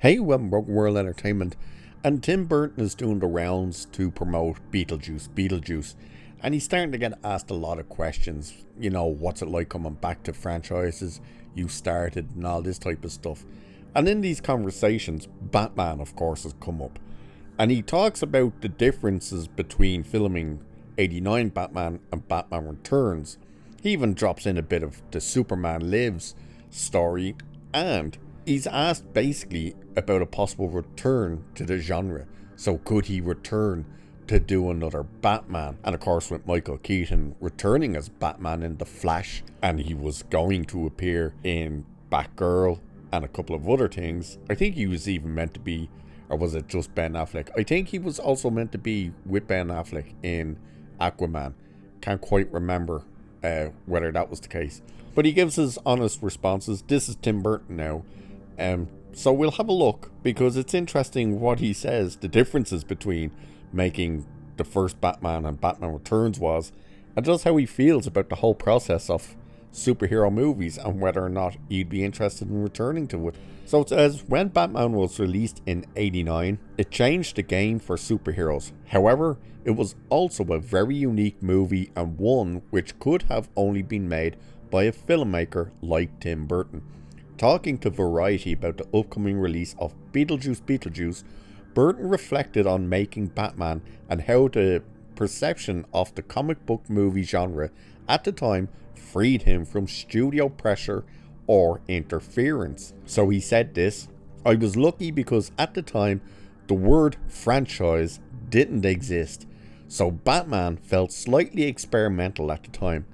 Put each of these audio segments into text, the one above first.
Hey, welcome to World Entertainment. And Tim Burton is doing the rounds to promote Beetlejuice. And he's starting to get asked a lot of questions. You know, what's it like coming back to franchises you started and all this type of stuff. And in these conversations, Batman, of course, has come up. And he talks about the differences between filming 89 Batman and Batman Returns. He even drops in a bit of the Superman Lives story, and he's asked basically about a possible return to the genre. So could he return to do another Batman? And of course, with Michael Keaton returning as Batman in The Flash, and he was going to appear in Batgirl and a couple of other things. I think he was even meant to be, or was it just Ben Affleck? I think he was also meant to be with Ben Affleck in Aquaman. Can't quite remember whether that was the case. But he gives his honest responses. This is Tim Burton now. So we'll have a look, because it's interesting what he says, the differences between making the first Batman and Batman Returns was, and just how he feels about the whole process of superhero movies and whether or not he'd be interested in returning to it. So it says, when Batman was released in '89, it changed the game for superheroes. However, it was also a very unique movie, and one which could have only been made by a filmmaker like Tim Burton. Talking to Variety about the upcoming release of Beetlejuice, Burton reflected on making Batman and how the perception of the comic book movie genre at the time freed him from studio pressure or interference. So he said this: "I was lucky because at the time the word franchise didn't exist, so Batman felt slightly experimental at the time.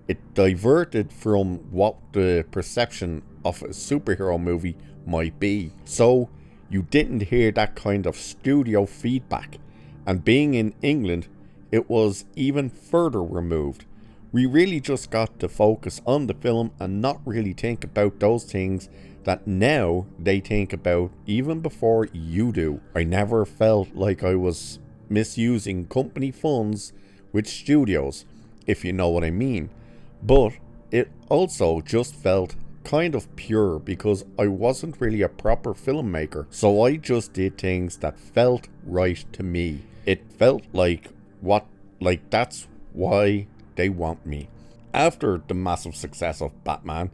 It diverted from what the perception of a superhero movie might be. So you didn't hear that kind of studio feedback. And being in England, it was even further removed. We really just got to focus on the film and not really think about those things that now they think about even before you do. I never felt like I was misusing company funds with studios, if you know what I mean. But it also just felt kind of pure because I wasn't really a proper filmmaker, so I just did things that felt right to me. It felt like that's why they want me." After the massive success of Batman,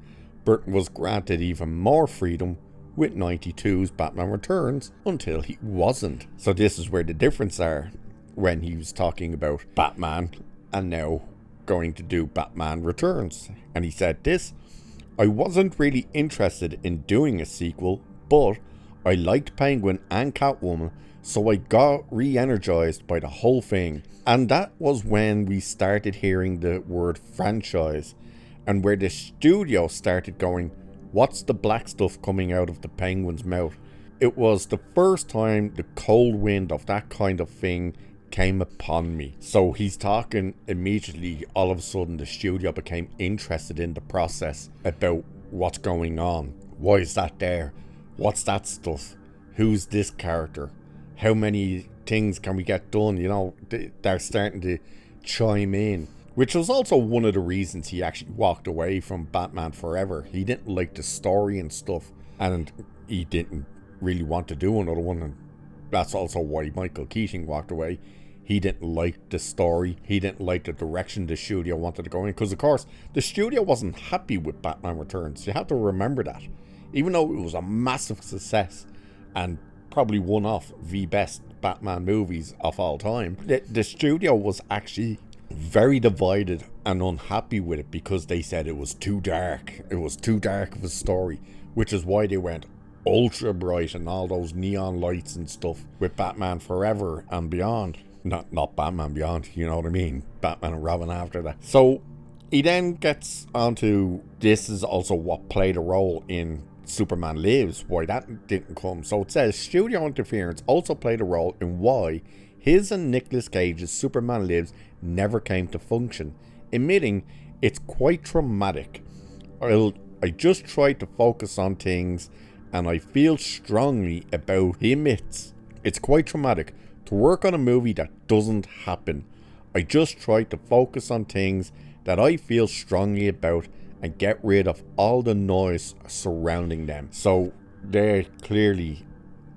Burton was granted even more freedom with '92's Batman Returns until he wasn't. So this is where the difference are when he was talking about Batman and now going to do Batman Returns. And he said this: "I wasn't really interested in doing a sequel, but I liked Penguin and Catwoman, so I got re-energized by the whole thing. And that was when we started hearing the word franchise, and where the studio started going, what's the black stuff coming out of the Penguin's mouth? It was the first time the cold wind of that kind of thing came upon me." So he's talking immediately, all of a sudden the studio became interested in the process about what's going on. Why is that there? What's that stuff? Who's this character? How many things can we get done? You know, they're starting to chime in, which was also one of the reasons he actually walked away from Batman Forever. He didn't like the story and stuff, and he didn't really want to do another one, and that's also why Michael Keaton walked away. He didn't like the story. He didn't like the direction the studio wanted to go in. Because, of course, the studio wasn't happy with Batman Returns. You have to remember that. Even though it was a massive success and probably one of the best Batman movies of all time, the studio was actually very divided and unhappy with it because they said it was too dark. It was too dark of a story, which is why they went ultra bright and all those neon lights and stuff with Batman Forever and Beyond. Not Batman Beyond, you know what I mean? Batman and Robin after that. So he then gets onto, this is also what played a role in Superman Lives, why that didn't come. So it says, studio interference also played a role in why his and Nicolas Cage's Superman Lives never came to function, admitting it's quite traumatic. I just tried to focus on things and I feel strongly about, he admits, it's quite traumatic to work on a movie that doesn't happen. I just try to focus on things that I feel strongly about and get rid of all the noise surrounding them. So they're clearly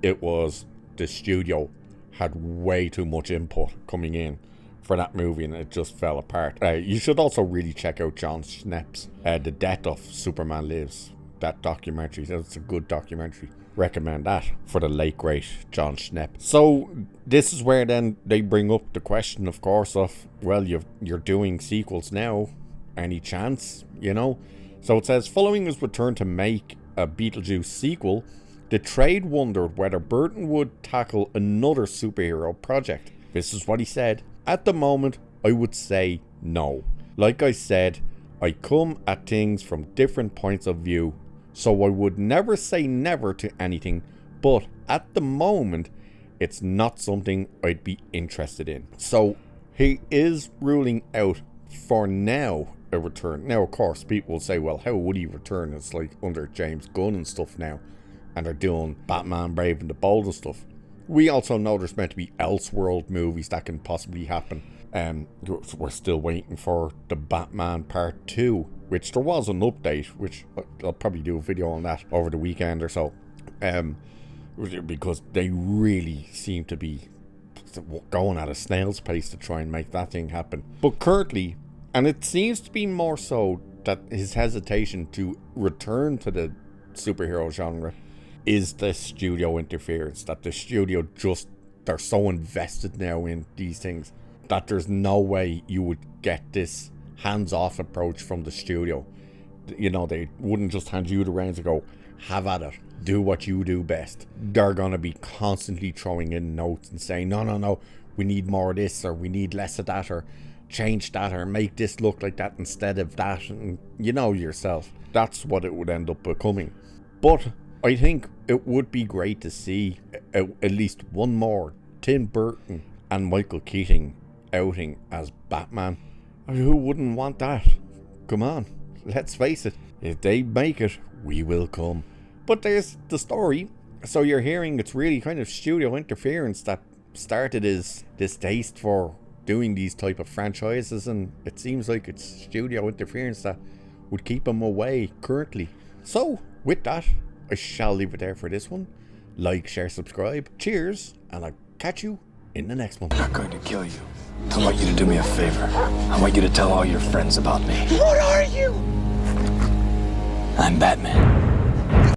it was the studio had way too much input coming in for that movie, and it just fell apart. You should also really check out John Schnepp's The Death of Superman Lives. That documentary, that's a good documentary. Recommend that for the late great John Schnepp. So this is where then they bring up the question, of course, of, well, you're doing sequels now. Any chance, you know? So it says, following his return to make a Beetlejuice sequel, the trade wondered whether Burton would tackle another superhero project. This is what he said. At the moment, I would say no. Like I said, I come at things from different points of view, so I would never say never to anything, but at the moment, it's not something I'd be interested in. So he is ruling out for now a return. Now, of course, people will say, well, how would he return? It's like under James Gunn and stuff now, and they're doing Batman Brave and the Bold and stuff. We also know there's meant to be Elseworld movies that can possibly happen. We're still waiting for the Batman Part 2, which there was an update, which I'll probably do a video on that over the weekend or so. Because they really seem to be going at a snail's pace to try and make that thing happen. But currently, and it seems to be more so that his hesitation to return to the superhero genre is the studio interference, that the studio they're so invested now in these things that there's no way you would get this hands-off approach from the studio. You know, they wouldn't just hand you the reins and go, have at it, do what you do best. They're going to be constantly throwing in notes and saying, no, we need more of this, or we need less of that, or change that, or make this look like that instead of that. And you know yourself, that's what it would end up becoming. But I think it would be great to see at least one more Tim Burton and Michael Keaton outing as Batman. Who wouldn't want that? Come on, let's face it. If they make it, we will come. But there's the story. So you're hearing it's really kind of studio interference that started his distaste for doing these type of franchises, and it seems like it's studio interference that would keep him away currently. So with that, I shall leave it there for this one. Like, share, subscribe. Cheers, and I'll catch you in the next one. I'm not going to kill you. I want you to do me a favor. I want you to tell all your friends about me. What are you? I'm Batman.